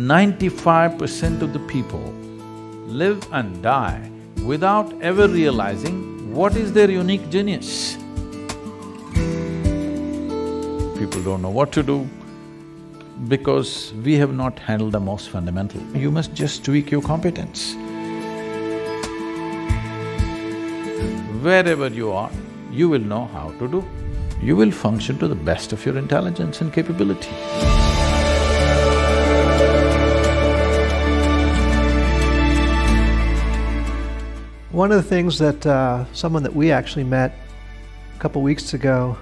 95% of the people live and die without ever realizing what is their unique genius. People don't know what to do because we have not handled the most fundamental. You must just tweak your competence. Wherever you are, you will know how to do. You will function to the best of your intelligence and capability. One of the things that someone that we actually met a couple weeks ago,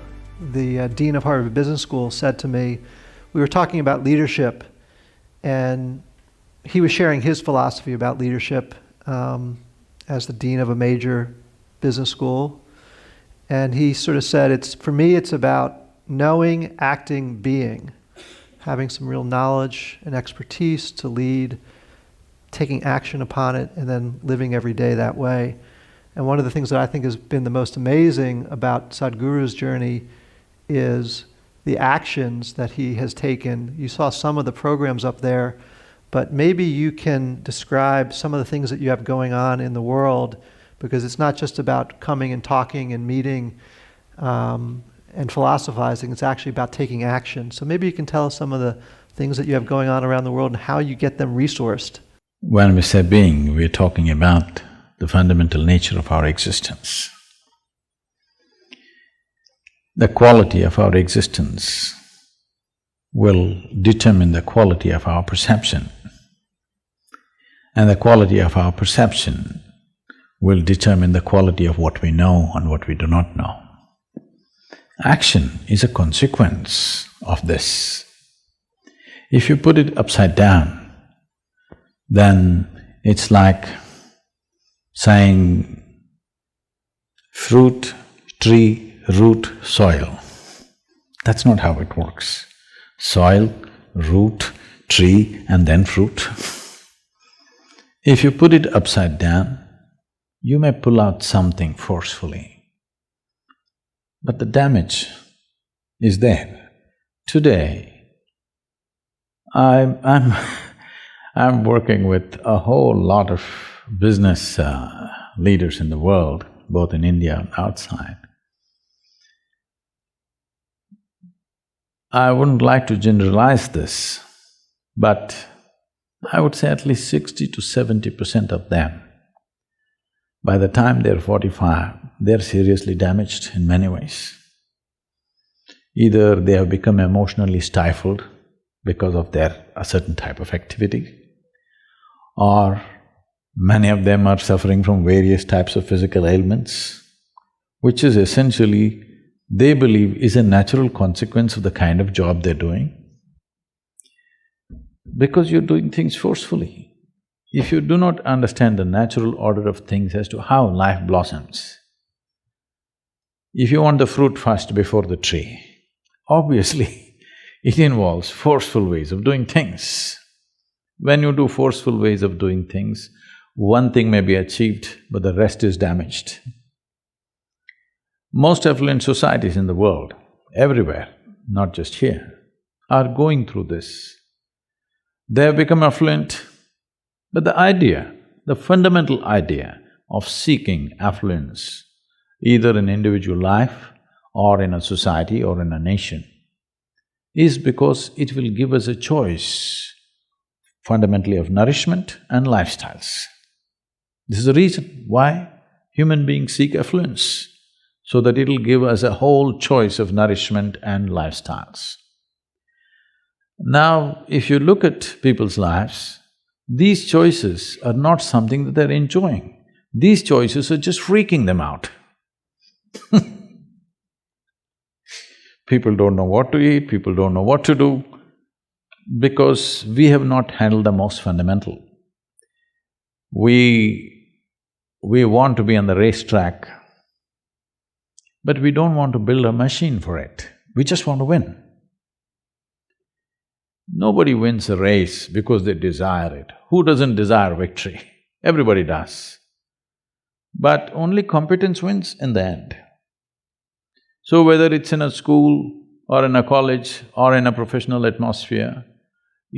the dean of Harvard Business School, said to me, we were talking about leadership, and he was sharing his philosophy about leadership as the dean of a major business school. And he sort of said, for me, it's about knowing, acting, being, having some real knowledge and expertise to lead, taking action upon it, and then living every day that way. And one of the things that I think has been the most amazing about Sadhguru's journey is the actions that he has taken. You saw some of the programs up there, but maybe you can describe some of the things that you have going on in the world, because it's not just about coming and talking and meeting and philosophizing, it's actually about taking action. So maybe you can tell us some of the things that you have going on around the world and how you get them resourced. When we say being, we're talking about the fundamental nature of our existence. The quality of our existence will determine the quality of our perception, and the quality of our perception will determine the quality of what we know and what we do not know. Action is a consequence of this. If you put it upside down, then it's like saying fruit, tree, root, soil. That's not how it works. Soil, root, tree, and then fruit. If you put it upside down, you may pull out something forcefully, but the damage is there. Today, I'm working with a whole lot of business leaders in the world, both in India and outside. I wouldn't like to generalize this, but I would say at least 60 to 70% of them, by the time they're 45, they're seriously damaged in many ways. Either they have become emotionally stifled because of a certain type of activity, or many of them are suffering from various types of physical ailments, which is essentially, they believe, is a natural consequence of the kind of job they're doing. Because you're doing things forcefully. If you do not understand the natural order of things as to how life blossoms, if you want the fruit first before the tree, obviously it involves forceful ways of doing things. When you do forceful ways of doing things, one thing may be achieved, but the rest is damaged. Most affluent societies in the world, everywhere, not just here, are going through this. They have become affluent, but the fundamental idea of seeking affluence, either in individual life or in a society or in a nation, is because it will give us a choice fundamentally of nourishment and lifestyles. This is the reason why human beings seek affluence, so that it'll give us a whole choice of nourishment and lifestyles. Now, if you look at people's lives, these choices are not something that they're enjoying. These choices are just freaking them out. People don't know what to eat, people don't know what to do, because we have not handled the most fundamental. We want to be on the racetrack, but we don't want to build a machine for it. We just want to win. Nobody wins a race because they desire it. Who doesn't desire victory? Everybody does. But only competence wins in the end. So whether it's in a school or in a college or in a professional atmosphere,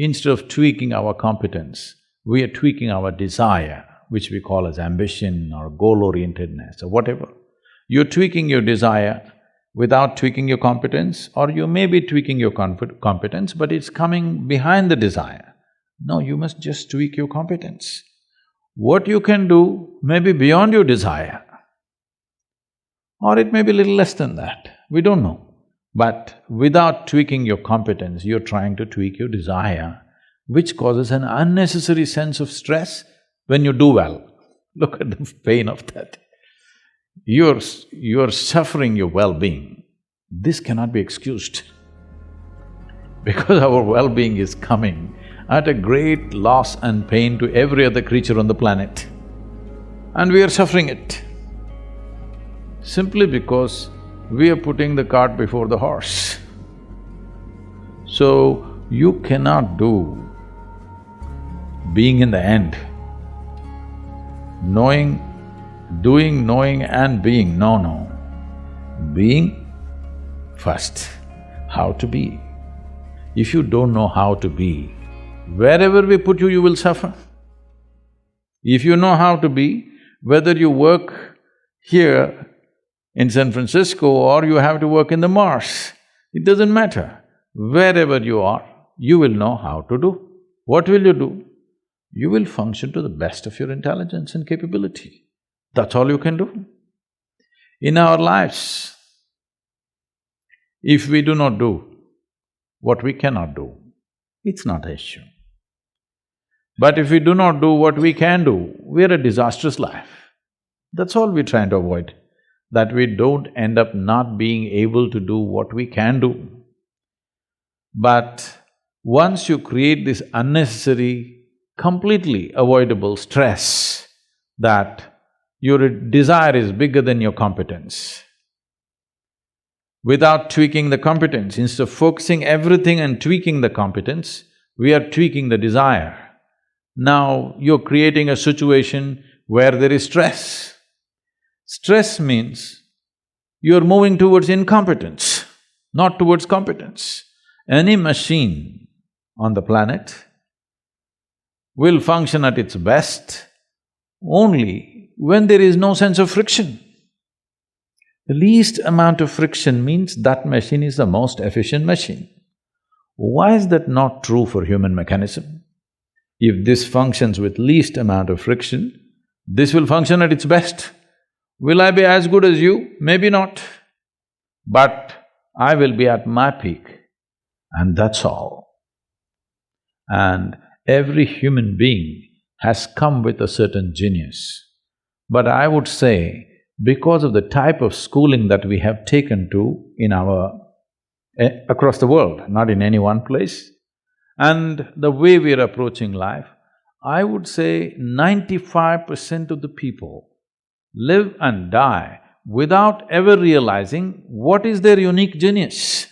Instead of tweaking our competence, we are tweaking our desire, which we call as ambition or goal-orientedness or whatever. You're tweaking your desire without tweaking your competence, or you may be tweaking your competence, but it's coming behind the desire. No, you must just tweak your competence. What you can do may be beyond your desire, or it may be little less than that, we don't know. But without tweaking your competence, you're trying to tweak your desire, which causes an unnecessary sense of stress when you do well. Look at the pain of that. You're suffering your well-being. This cannot be excused because our well-being is coming at a great loss and pain to every other creature on the planet. And we are suffering it simply because we are putting the cart before the horse. So, you cannot do being in the end, doing, knowing and being, no. Being first, how to be. If you don't know how to be, wherever we put you, you will suffer. If you know how to be, whether you work here in San Francisco or you have to work in the Mars, it doesn't matter. Wherever you are, you will know how to do. What will you do? You will function to the best of your intelligence and capability. That's all you can do. In our lives, if we do not do what we cannot do, it's not an issue. But if we do not do what we can do, we're a disastrous life. That's all we're trying to avoid, that we don't end up not being able to do what we can do. But once you create this unnecessary, completely avoidable stress that your desire is bigger than your competence, without tweaking the competence, instead of focusing everything and tweaking the competence, we are tweaking the desire. Now you're creating a situation where there is stress. Stress means you're moving towards incompetence, not towards competence. Any machine on the planet will function at its best only when there is no sense of friction. The least amount of friction means that machine is the most efficient machine. Why is that not true for human mechanism? If this functions with least amount of friction, this will function at its best. Will I be as good as you? Maybe not. But I will be at my peak, and that's all. And every human being has come with a certain genius. But I would say, because of the type of schooling that we have taken to in across the world, not in any one place, and the way we are approaching life, I would say 95% of the people live and die without ever realizing what is their unique genius.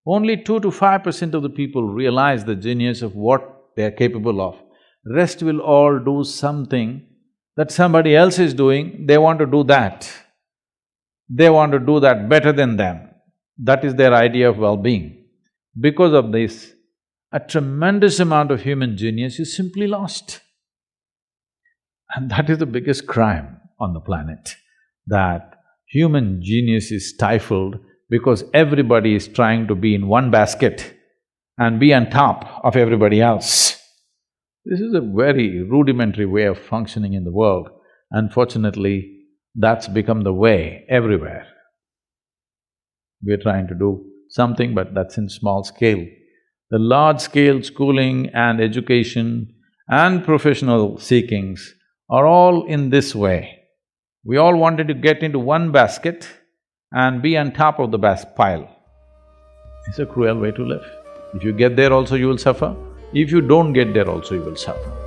Only 2 to 5% of the people realize the genius of what they are capable of. Rest will all do something that somebody else is doing, they want to do that. They want to do that better than them. That is their idea of well-being. Because of this, a tremendous amount of human genius is simply lost. And that is the biggest crime on the planet, that human genius is stifled because everybody is trying to be in one basket and be on top of everybody else. This is a very rudimentary way of functioning in the world. Unfortunately, that's become the way everywhere. We're trying to do something, but that's in small scale. The large-scale schooling and education and professional seekings are all in this way. We all wanted to get into one basket and be on top of the pile. It's a cruel way to live. If you get there also, you will suffer. If you don't get there also, you will suffer.